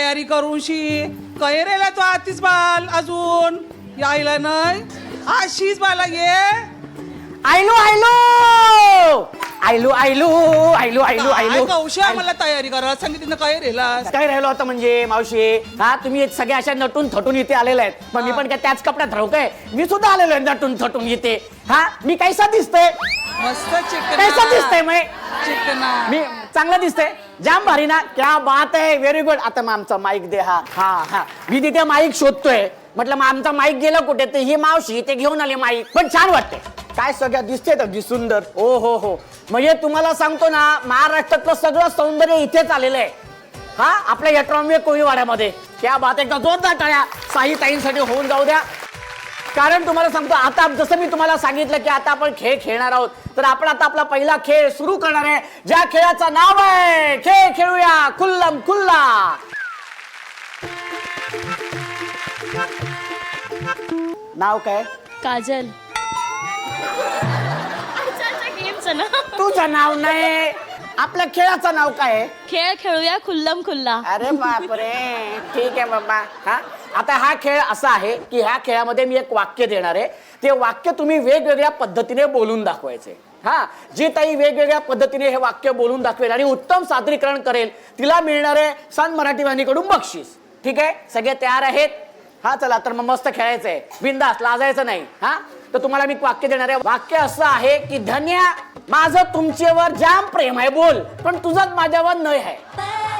तयारी करूशी कैरेला तो आतीच बाल अजून यायला नाही अशीच बाला ये आयलू आयलू आयलू आयलू आयलू आयलू आयलू कौशा मला तयारी करायला सांगितलं कैरेला काय राहिलो आता म्हणजे मावशी हा तुम्ही सगळ्या अशा नटून थटून इथे आलेले आहेत मग मी पण काय त्याच कपड्यात राहू काय मी सुद्धा आलेलो आहे नटून थटून इथे हा मी कैसा दिसतोय मस्त चिकन कैसा दिसतंय मैं चिकना मी चांगला दिसतंय जाम भारी ना क्या बात आहे व्हेरी गुड आता मग आमचा माईक दे हा हा हा मी तिथे माईक शोधतोय म्हटलं मग आमचा माईक गेला कुठे ते ही मावशी ते घेऊन आले माईक पण छान वाटते काय सगळ्या दिसते अगदी सुंदर ओ हो हो म्हणजे तुम्हाला सांगतो ना महाराष्ट्रातलं सगळं सौंदर्य इथेच आलेलं आहे हा आपल्या या ट्रॉम्बे कोळीवाड्यामध्ये त्या बात एकदा जोरदार टाळ्या साई ताईंसाठी होऊन जाऊ द्या कारण तुम्हाला सांगतो आता जसं मी तुम्हाला सांगितलं की आता आपण खेळ खेळणार आहोत तर आपण आता आपला पहिला खेळ सुरू करणार आहे ज्या खेळाचं नाव आहे खेळ खेळूया खुल्लम खुल्ला नाव काय काजल तुझं नाव नाही आपल्या खेळाचं नाव काय आहे खेळ खेळूया खुल्लम खुल्ला अरे बापरे ठीक आहे बाबा हा आता हा खेळ असा आहे की ह्या खेळामध्ये मी एक वाक्य देणार आहे ते वाक्य तुम्ही वेगवेगळ्या पद्धतीने बोलून दाखवायचे हा जी ताई वेगवेगळ्या पद्धतीने हे वाक्य बोलून दाखवेल आणि उत्तम सादरीकरण करेल तिला मिळणारे सन मराठी वाहिनीकडून बक्षीस ठीक आहे सगळे तयार आहेत हा चला तर मग मस्त खेळायचंय बिंदास लाजायचं नाही हा तर तुम्हाला मी वाक्य देणार आहे वाक्य असं आहे की धन्या माझं तुमच्यावर जाम प्रेम आहे बोल पण तुझंच माझ्यावर नाही आहे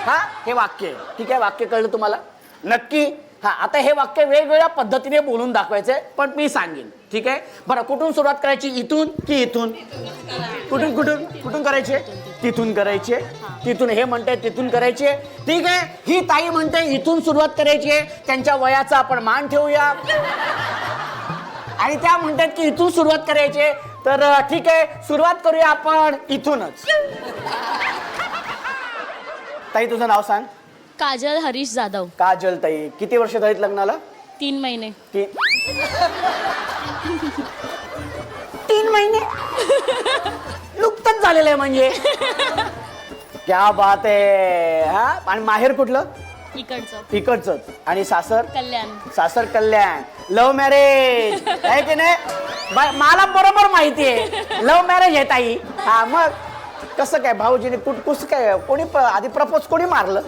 हा हे वाक्य आहे ठीक आहे वाक्य कळलं तुम्हाला नक्की हा आता हे वाक्य वेगवेगळ्या पद्धतीने बोलून दाखवायचंय पण मी सांगेन ठीक आहे बरं कुठून सुरुवात करायची इथून की इथून कुठून कुठून कुठून करायचे तिथून करायचे तिथून हे म्हणते तिथून करायचे ठीक आहे ही ताई म्हणते इथून सुरुवात करायची त्यांच्या वयाचा आपण मान ठेवूया आणि त्या म्हणतात की इथून सुरुवात करायची तर ठीक आहे सुरुवात करूया आपण इथूनच ताई तुझं नाव सांग काजल हरीश जाधव काजल ताई किती वर्ष झालीत लग्नाला 3 महिने 3 महिने नुकतंच झालेलं आहे म्हणजे क्या बात आहे हा आणि माहेर कुठलं इकडचंच आणि सासर कल्याण लव्ह मॅरेज आहे की नाही मला बरोबर माहिती आहे लव्ह मॅरेज आहे ताई हा मग कसं काय भाऊजीने कसं काय कोणी आधी प्रपोज कोणी मारलं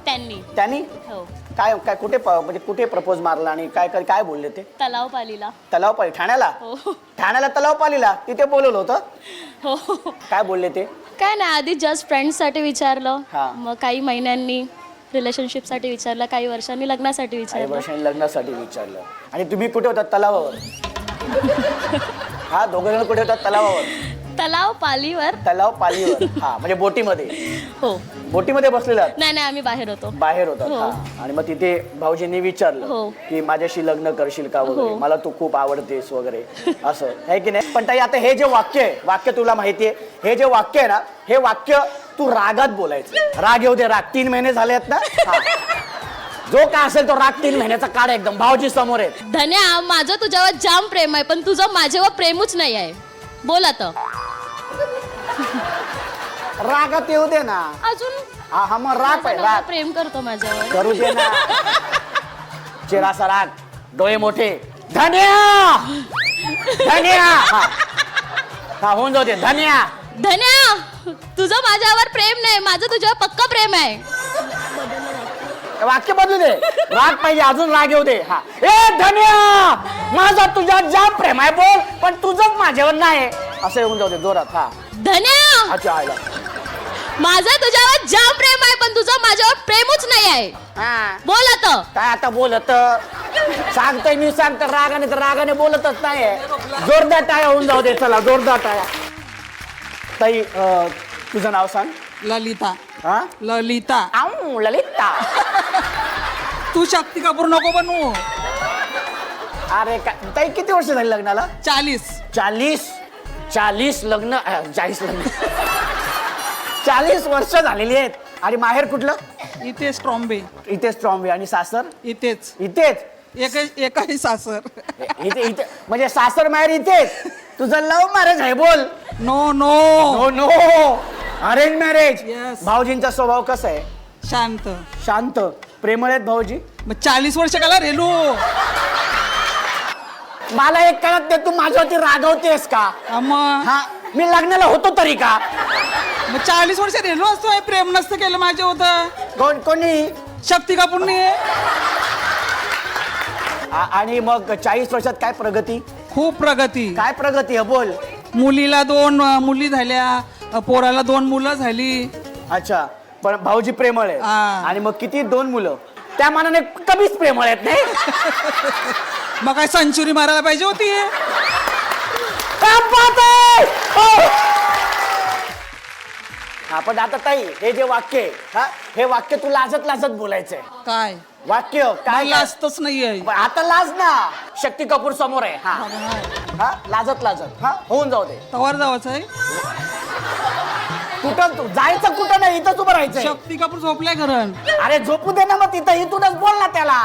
त्यांनी हो काय काय कुठे म्हणजे कुठे प्रपोज मारला आणि काय काय काय बोलले ते तलाव पालीला ठाण्याला हो ठाण्याला तलाव पालीला तिथे बोलवलं होतं हो काय बोलले ते काय नाही आधी जस्ट फ्रेंड्स साठी विचारलं हा. मग काही महिन्यांनी रिलेशनशिप साठी विचारलं काही वर्षांनी लग्नासाठी काही विचारलं वर्षांनी लग्नासाठी विचारलं आणि तुम्ही कुठे होतात तलावावर हा दोघं जण कुठे होतात तलावावर तलाव पालीवर हा म्हणजे बोटीमध्ये हो बोटीमध्ये बसलेला नाही आम्ही बाहेर होतो बाहेर होतात हो. हा आणि मग तिथे भाऊजींनी विचारलं हो. की माझ्याशी लग्न करशील का वगैरे हो. मला तू खूप आवडतेस वगैरे असं आहे की नाही पण ताई आता हे जे वाक्य आहे वाक्य तुला माहितीये हे जे वाक्य आहे ना हे वाक्य तू रागात बोलायचं राग येऊ दे राग 3 महिने झाले आहेत ना हा. जो काय असेल तो राग 3 महिन्याचा काढ एकदम भाऊजी समोर आहे धन्या माझं तुझ्यावर जाम प्रेम आहे पण तुझं माझ्यावर प्रेमच नाही आहे बोल आता रागात येऊ दे ना अजून हा मग राग माझा आहे नवरा राग प्रेम करतो माझ्यावर करू दे ना चेहराचा राग डोळे मोठे धन्या हा होऊन जाऊ दे धन्या तुझं माझ्यावर प्रेम नाही माझं तुझ्यावर पक्का प्रेम आहे वाक्य बदलू दे राग पाहिजे अजून राग येऊ दे हा ए धन्या माझा तुझ्या जाम प्रेम आहे बोल पण तुझंच माझ्यावर नाही असं येऊन जाऊ दे जोरात हा धन्या अच्छा आयला माझं तुझ्यावर जाम प्रेम आहे पण तुझं माझ्यावर प्रेमच नाही आहे हा बोल आता काय आता बोलत सांगतोय मी सांगतो रागाने तर रागाने बोलतच नाही जोरदार टाळ्या होऊन जाऊ दे चला जोरदार टाळ्या ताई तुझं नाव सांग ललिता हा ललिता आऊ ललिता तू शक्ती कपूर नको बनवू अरे काय ताई किती वर्ष झाली लग्नाला 40 लग्न 40 वर्ष झालेली आहेत आणि माहेर कुठलं इथेच ट्रॉम्बे इथेच ट्रॉम्बे आणि सासर इथेच एकही सासर इथे म्हणजे सासर माहेर इथेच तुझं लव्ह मॅरेज आहे बोल no no arrange marriage Yes. भाऊजींचा स्वभाव कसा आहे शांत शांत प्रेमळ आहेत भाऊजी? मग 40 वर्ष काला रेलू? मला एक कळत नाही, तू माझ्यावरती रागवतेस का? मग हा, मी लग्नाला होतो तरी का? 40 वर्ष रेलू असतोय, प्रेम नसतं केलं माझ्या होतं. कोणी? शक्ती कापूरने. आणि मग 40 वर्षात काय प्रगती? खूप प्रगती. काय प्रगती आहे बोल. मुलीला 2 मुली झाल्या, पोराला 2 मुलं झाली. अच्छा, पण भाऊजी प्रेमळ आहे. हा. आणि मग किती 2 मुलं? त्या मानाने कमीच प्रेमळ आहेत नाही? मग काय सेंचुरी मारायला पाहिजे होती. क्या बात आहे! हो. हा, पण आता ताई हे जे वाक्य आहे, हा, हे वाक्य तू लाजत लाजत बोलायचंय. काय वाक्य काय लाजतच नाहीये. आता लाज ना. शक्ती कपूर समोर आहे. हा हा, लाजत लाजत हा होऊन जाऊ दे. तवार जावाचं आहे. कुठं तू जायचं? कुठं नाही, इथंच उभं राहायचं. शक्ती कापूर झोपलाय घरण. अरे झोपू दे ना मग तिथं, इथूनच बोल ना त्याला.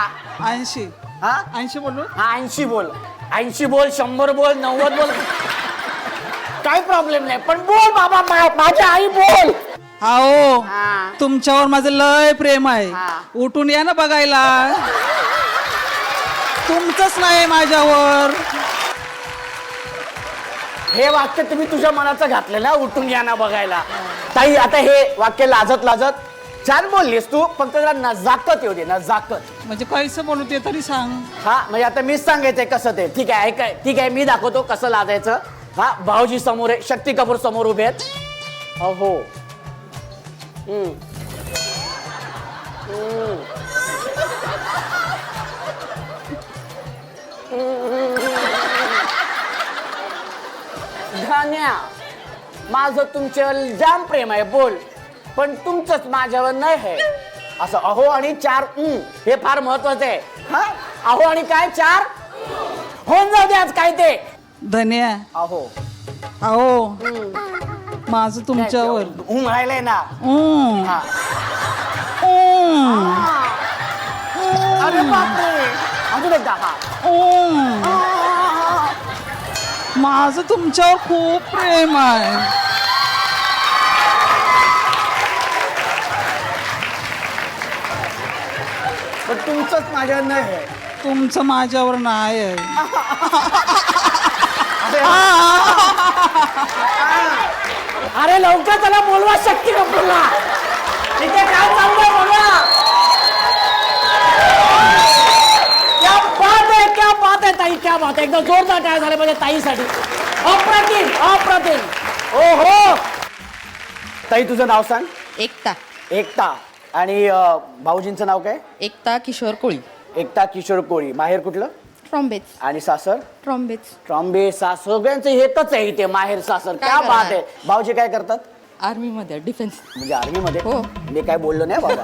80 हा 80 बोललो. हा 80 बोल, 80 बोल, 100 बोल, 90 बोल, काही प्रॉब्लेम नाही. पण बोल बाबा, माझ्या आई बोल. आओ, हा. तुमच्यावर माझं लय प्रेम आहे. हा. उठून या ना बघायला. तुमचंच नाही माझ्यावर. हे वाक्य तुम्ही तुझ्या मनाचं घातलं ना, उठून या ना बघायला. ताई आता हे वाक्य लाजत लाजत छान बोललीस तू, फक्त जरा नजाकत येऊ दे, नजाकत. म्हणजे कैसं बोलू ते तरी सांग. हा, म्हणजे आता मीच सांगायचंय कसं ते. ठीक आहे, ऐकाय, ठीक आहे, मी दाखवतो कसं लाजायचं. हा, भाऊजी समोर आहे, शक्ती कपूर समोर उभे आहेत. अहो धान्या, माझं तुमच्यावर जाम प्रेम आहे बोल, पण तुमचंच माझ्यावर नाही आहे. असं अहो आणि 4 हे फार महत्वाचं आहे. हा, अहो आणि काय 4 होऊन जाऊ दे आज काय ते. धन्या. अहो अहो, माझं तुमच्यावर. राहिलंय ना. हा. अरे बापरे, अजून एकदा. हा, माझं तुमच्यावर खूप प्रेम आहे. पण तुमचंच माझ्यावर नाही आहे. तुमचं माझ्यावर नाही आहे. अरे लवकर त्याला बोलवा, शक्ती कपूरला. तिथे काय चाललंय बोलवा. क्या बात आहे, क्या बात आहे ताई, क्या बात आहे. एकदम जोरदार काय झालं पाहिजे ताईसाठी. अप्रतिम, अप्रतिम. ओ हो ताई, तुझं नाव सांग. एकता. एकता. आणि भाऊजींचं नाव काय? एकता किशोर कोळी. एकता किशोर कोळी. माहेर कुठलं? ट्रॉम्बेच. आणि सासर? ट्रॉम्बेच. ट्रॉम्बे. सगळ्यांचं एकच आहे इथे, माहेर सासर. काय क्या बात करणार? आहे. भाऊजी काय करतात? आर्मी मध्ये डिफेन्स. म्हणजे आर्मी मध्ये? हो. मी काय बोललो नाही बाबा.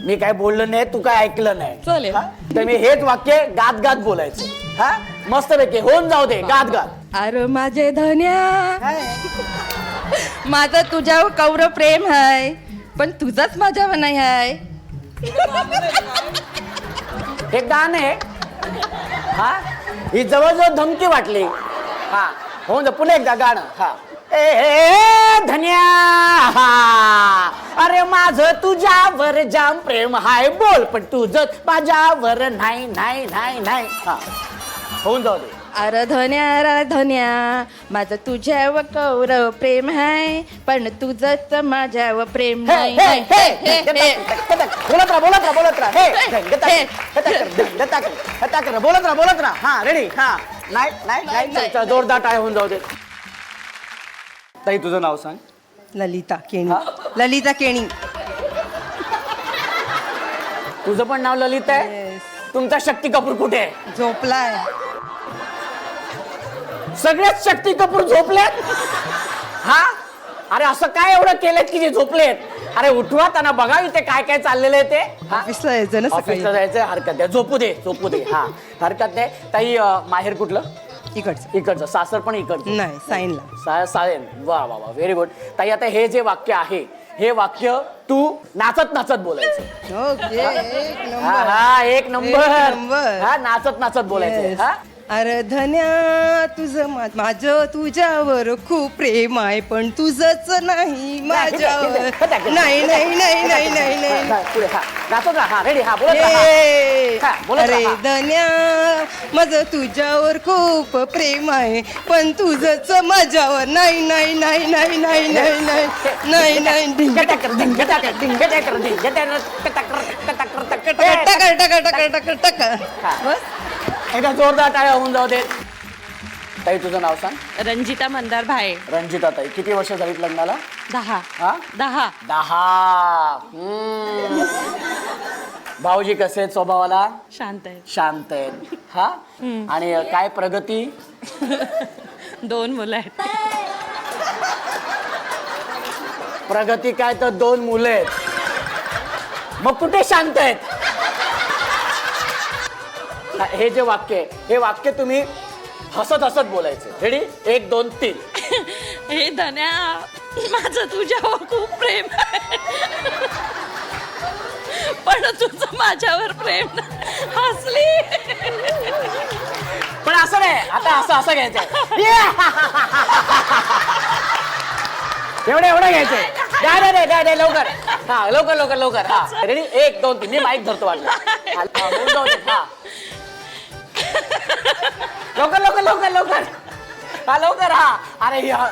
मी काय बोललो नाही, तू काय ऐकलं नाही. चालेल. हा? तर मी हेच वाक्य गात गात बोलायचं. हा, मस्त पैकी होऊन जाऊ दे, गात गात. अरे माझे धन्या, माझं तुझ्यावर कौर प्रेम आहे, पण तुझंच माझ्यावर नाही आहे. हे गाणं आहे. हा, ही जवळजवळ धमकी वाटली. हा, होऊन जा. पुन्हा एकदा गाणं. हा, ए धन्या, अरे माझं तुझ्यावर जाम प्रेम हाय बोल, पण तुझं माझ्यावर नाही नाही नाही नाही. हा, होऊन जाऊ दे. अरे धन्या, माझं तुझ्यावर कौर प्रेम आहे, पण तुझंच माझ्यावर प्रेम हे, नाही. हे, हे, हे, हे, हे, बोलत राहा, बोलत राहा, बोलत राहा. हे, हे, बोलत राहा, बोलत राहा. हा, रेडी. हा, नाही नाही नाही, चल, जोरदार टाळ्या होऊन जाऊ दे. ताई तुझं नाव सांग. ललिता केणी. ललिता केणी. तुझं पण नाव ललित आहे? तुमचा शक्ती कपूर कुठे आहे? झोपलाय. सगळेच शक्ती कपूर झोपलेत. हा, अरे असं काय एवढं केलं की जे झोपलेत? अरे उठवा त्यांना, बघा इथे काय काय चाललेलं आहे ते. ऑफिसला यायचं ना सकाळी. ऑफिसला जायचं, हरकत नाही. झोपू दे, झोपू दे. हा, हरकत नाही. ताई माहेर कुठलं? इकडचं. इकडचं. सासर पण इकडचं? नाही, साईनला. सायन. वा वा वा, व्हेरी गुड. ताई आता हे जे वाक्य आहे, हे वाक्य तू नाचत नाचत बोलायचं. ओके, एक हा नंबर. हा, एक नंबर. नंबर. हा, नाचत नाचत बोलायचं. Yes. हा, अरे धन्या तुझं माझं तुझ्यावर खूप प्रेम आहे पण तुझंच नाही माझ्यावर. नाही नाही नाही नाही नाही नाही. पुढे हा नाचत राहा. रेडी हा बोलत राहा. ए, हा, बोलत अरे राहा. धन्या माझं तुझ्यावर खूप प्रेम आहे पण तुझंच माझ्यावर नाही नाही नाही नाही नाही नाही नाही नाही नाही ढिंग गटाकर, ढिंग, गटाकर, ढिंग, गटाकर, ढिंग, गटाकर, टकर, टकर, टकर, टकर. टकर टकर टकर टकर टकर. हा. बस. एकदा जोरदार टाळ्या होऊन जाऊ दे. ताई तुझं नाव सांग. रंजिता मंदार भाई. रंजिता ताई किती वर्ष झालीत लग्नाला? 10. हा 10. 10. भाऊजी कसे आहेत स्वभावाला? शांत आहे. शांत आहेत. हा आणि काय प्रगती? 2 मुलं आहेत. प्रगती काय तर 2 मुलं आहेत. मग कुठे शांत आहेत? हे जे वाक्य आहे हे वाक्य तुम्ही हसत हसत बोलायचे. रेडी 1 2 3. हे धन्या माझं तुझ्यावर खूप प्रेम आहे पण तुझं माझ्यावर प्रेम नाही. हसली. पण असं नाही. आता असं घ्यायचंय. एवढं घ्यायचंय. द्या लवकर. हा लवकर लवकर लवकर. हा रेडी 1 2 3. मी माईक धरतो वाटलं. हा, लवकर लवकर लवकर लवकर. हा लवकर. हा अरे हा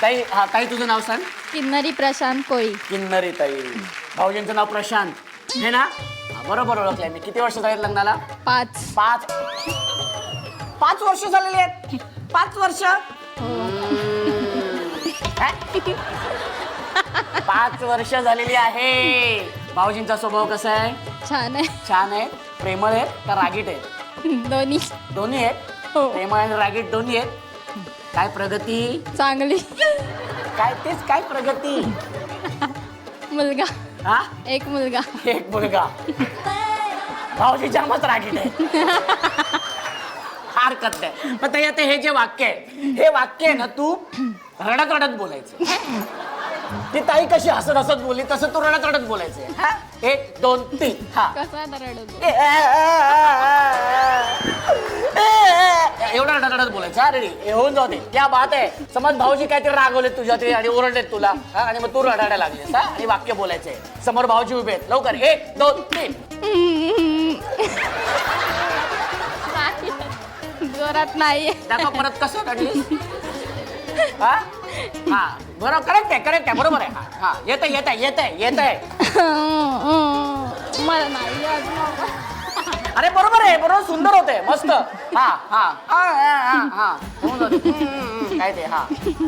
ताई. हा ताई तुझं नाव सांग. किन्नरी प्रशांत कोळी. किन्नरी ताई. भाऊजींचं नाव प्रशांत हे ना? हा, बरोबर ओळखलंय मी. किती वर्ष झालेत लग्नाला? 5. 5 वर्ष झालेली आहेत. 5 वर्ष. 5 वर्ष झालेली आहे. भाऊजींचा स्वभाव कसा आहे? छान आहे. छान आहे. प्रेमळ आहे का रागीट आहे? दोन्ही दोन्ही आहेत. हो. प्रेमळ आणि रागीट दोन्ही आहेत. काय प्रगती? चांगली. काय तेच काय प्रगती? मुलगा. हा एक मुलगा. एक मुलगा. भाऊजी जामच रागीट आहे. हरकत नाही. पण ताई आता हे जे वाक्य आहे हे वाक्य आहे ना तू रडत रडत बोलायचं. ती ताई कशी हसत हसत बोलली तसं तू रडत रडत बोलायचं. 1 2 3. हा कसा रडतो? एवढा रडत रडत बोलायचं. हा रेडी होऊन जाऊ दे. क्या बात आहे. समज भाऊजी काहीतरी रागवले तुझ्या ते आणि ओरडलेत तुला. हा आणि मग तू रडायला लागलीस. हा आणि वाक्य बोलायचंय. समोर भाऊजी उभे आहेत. लवकर 1 2 3. जोरात नाही. दाखव परत कसं काढलीस. हा हा बरोबर. करेक्ट आहे बरोबर आहे. हा येत आहे. मला नाही येत. अरे बरोबर आहे. बरोबर सुंदर होते. मस्त. हा हा हा होऊन जाते. काय ते हा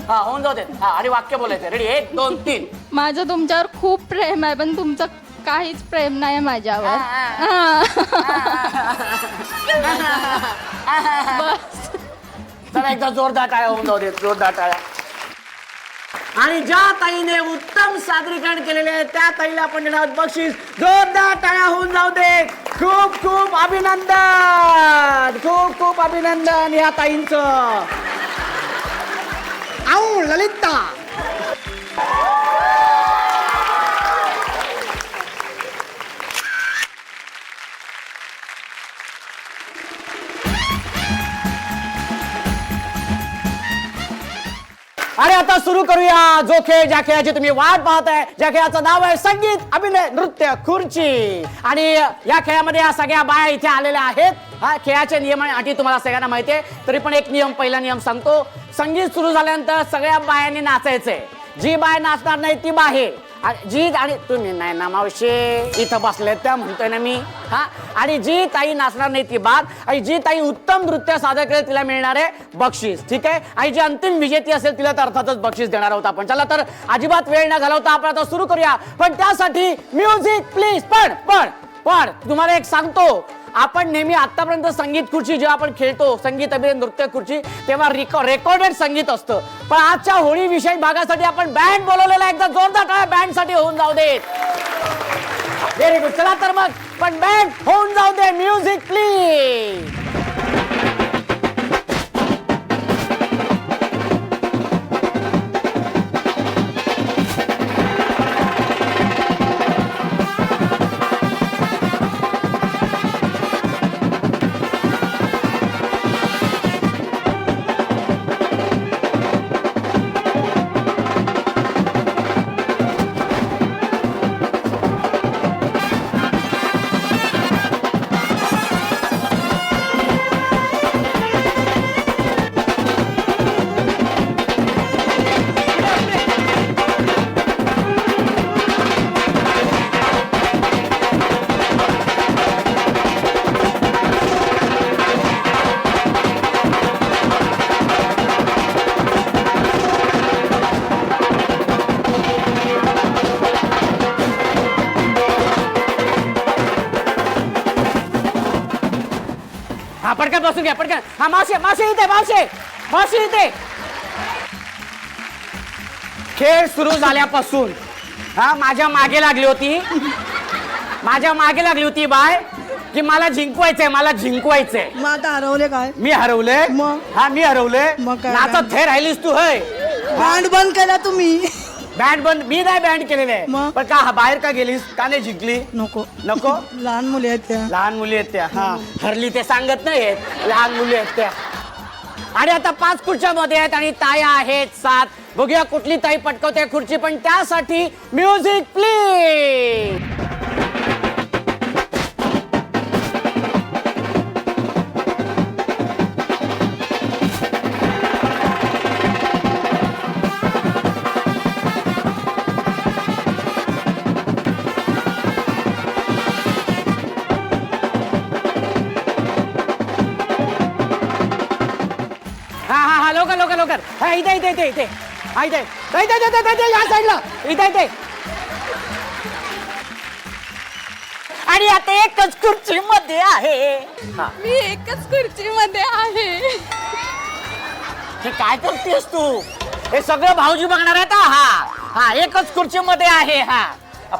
हा होऊन जाते. हा आणि वाक्य बोलायचं. रेडी 1 2 3. माझं तुमच्यावर खूप प्रेम आहे पण तुमचं काहीच प्रेम नाही माझ्यावर. बस. चला एकदा जोरदार टाळ्या होऊन जाऊ देत. जोरदार टाळ्या. आणि ज्या ताईने उत्तम सादरीकरण केलेले आहे त्या ताईला आपण देणार आहोत बक्षीस. जोरदार टाळ्या होऊन जाऊ दे. खूप खूप अभिनंदन. खूप खूप अभिनंदन या ताईंचं. आऊ ललिता. आणि आता सुरू करूया जो खेळ ज्या खेळाची तुम्ही वाट पाहताय. ज्या खेळाचं नाव आहे संगीत अभिनय नृत्य खुर्ची. आणि या खेळामध्ये या सगळ्या बाया इथे आलेल्या आहेत. हा खेळाचे नियम आणि अटी तुम्हाला सगळ्यांना माहिती आहे. तरी पण एक नियम पहिला नियम सांगतो. संगीत सुरू झाल्यानंतर सगळ्या बायांनी नाचायचंय. जी बाय नाचणार नाही ती बाहेर. जी आणि तुम्ही नाही ना मावशी इथं बसले त्या म्हणतोय ना मी. हा आणि जी ताई नाचणार नाही ती बाद. आणि जी ताई उत्तम नृत्य सादर करेल तिला मिळणार आहे बक्षीस. ठीक आहे. आणि जी अंतिम विजेती असेल तिला तर अर्थातच बक्षीस देणार आहोत आपण. चला तर अजिबात वेळ न घालवता आपण आता सुरू करूया. पण त्यासाठी म्युझिक प्लीज. पण तुम्हाला एक सांगतो. आपण नेहमी आतापर्यंत संगीत खुर्ची जेव्हा आपण खेळतो संगीत अभिनय नृत्य खुर्ची तेव्हा रेकॉर्डेड संगीत असतं. पण आजच्या होळी विषयी भागासाठी आपण बँड बोलवलेला. एकदा जोरदार टाळ्या बँड साठी होऊन जाऊ देत. Very good. चला तर मग पण बँड होऊन जाऊ दे. Music please. हा पटकन बसून घ्या पटकन. हा मावशी मावशी इथे मावशी मावशी इथे. खेळ सुरू झाल्यापासून हा माझ्या मागे लागली होती बाय की मला जिंकवायचंय मला जिंकवायचंय. मग आता हरवले काय? मी हरवलंय. मग? हा मी हरवलंय. मग काय? नाचत थे राहिलीस तू होय. बँड बंद केला तुम्ही. बँड बंद मी नाही बँड केलेलं आहे. मग? पण का बाहेर का गेलीस का नाही जिंकली? नको नको. लहान मुली आहेत त्या. लहान मुली आहेत त्या. हा हरली ते सांगत नाहीत लहान मुली आहेत त्या. आणि आता 5 खुर्च्या मध्ये आहेत आणि ताया आहेत 7. बघूया कुठली ताई पटकवते खुर्ची. पण त्यासाठी म्युझिक प्लीज. हा लवकर हा इथे हा इथे या साईडला इथे. आणि आता एकच खुर्ची मध्ये आहे. मी एकच खुर्चीमध्ये आहे. हे काय करतेस तू? हे सगळं भाऊजी बघणार आहेत. हा एकच खुर्ची मध्ये आहे. हा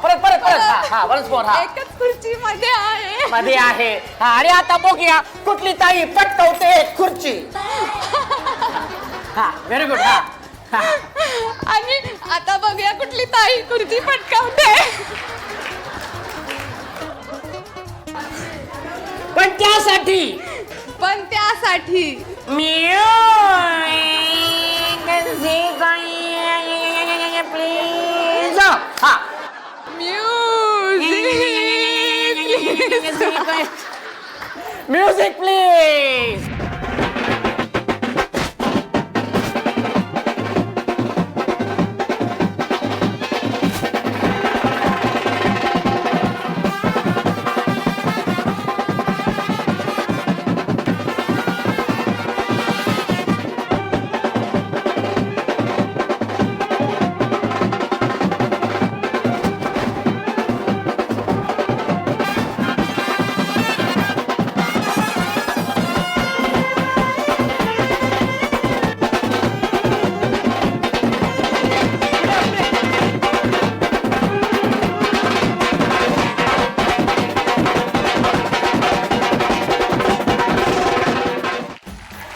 परत हा वन्स मोर. हा एकच खुर्चीमध्ये आहे. मध्ये आहे. हा आणि आता बघूया कुठली ताई पटकवते खुर्ची. हा व्हेरी गुड. हा आणि आता बघूया कुठली ताई खुर्ची पटकावते. पण त्यासाठी प्लीज. हा म्युझिक प्लीज.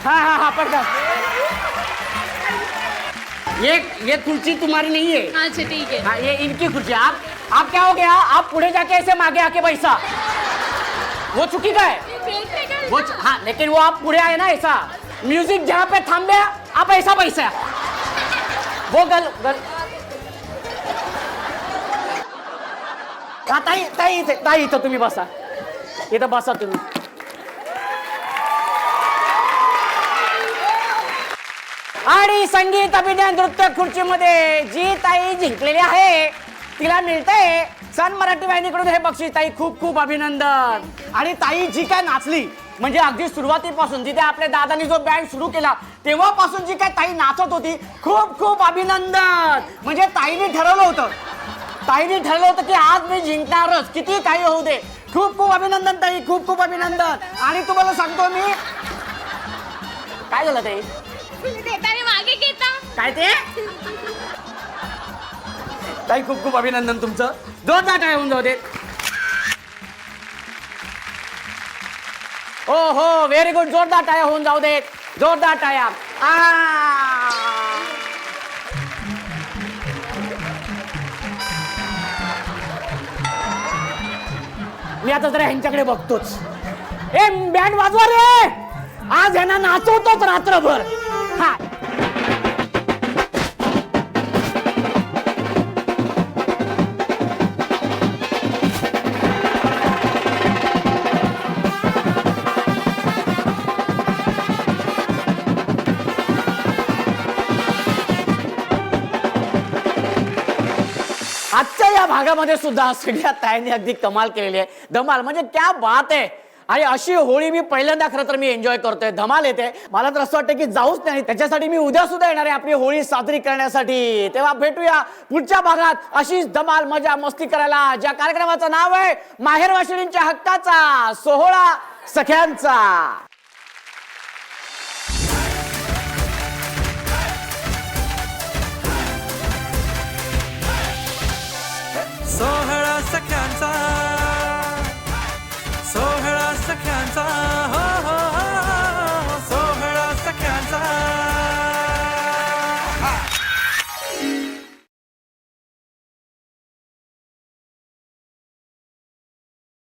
हाँ पड़ता. ये कुर्सी तुम्हारी नहीं है. अच्छा ठीक है. हाँ ये इनकी कुर्सी. आप क्या हो गया? आप पुढे जाके ऐसे मागे आके बैसा. वो चुकी का है वो. हाँ लेकिन वो आप पुढे आए ना ऐसा. म्यूजिक जहाँ पे थम गया आप ऐसा बैसा. वो गल ताई इथं तुम्ही बसा. इथं बसा तुम्ही. आणि संगीत अभिनय नृत्य खुर्चीमध्ये जी ताई जिंकलेली आहे तिला मिळतंय सन मराठी वाहिनीकडून हे बक्षीस. ताई खूप खूप अभिनंदन. आणि ताई जी काय नाचली म्हणजे अगदी सुरुवातीपासून जिथे आपल्या दादांनी जो बँड सुरू केला तेव्हापासून जी काय ताई नाचत होती खूप खूप अभिनंदन. म्हणजे ताईने ठरवलं होतं की आज मी जिंकणारच किती काही होऊ दे. खूप खूप अभिनंदन ताई. खूप खूप अभिनंदन. आणि तुम्हाला सांगतो मी काय झालं ताई मागे घेता काय ते ताई खूप खूप अभिनंदन तुमचं. जोरदार टाळ्या होऊन जाऊ दे. ओ हो व्हेरी गुड. जोरदार टाळ्या होऊन जाऊ देत. जोरदार टाळ्या. मी आता जरा ह्यांच्याकडे बघतोच. ए बँड वाजवा रे. आज ह्यांना नाचवतोच रात्रभर. हा आजच्या या भागामध्ये सुद्धा सगळ्या ताईंनी अगदी कमाल केलेली आहे. धमाल म्हणजे क्या बात आहे. आणि अशी होळी मी पहिल्यांदा खरं तर मी एन्जॉय करतोय. धमाल येते. मला तर असं वाटतं की जाऊच नाही. त्याच्यासाठी मी उद्या सुद्धा येणार आहे आपली होळी साजरी करण्यासाठी. तेव्हा भेटूया पुढच्या भागात अशीच धमाल मजा मस्ती करायला. ज्या कार्यक्रमाचं नाव आहे माहेरवाशिणींच्या हक्काचा सोहळा सख्यांचा. सोहळा सख्यांचा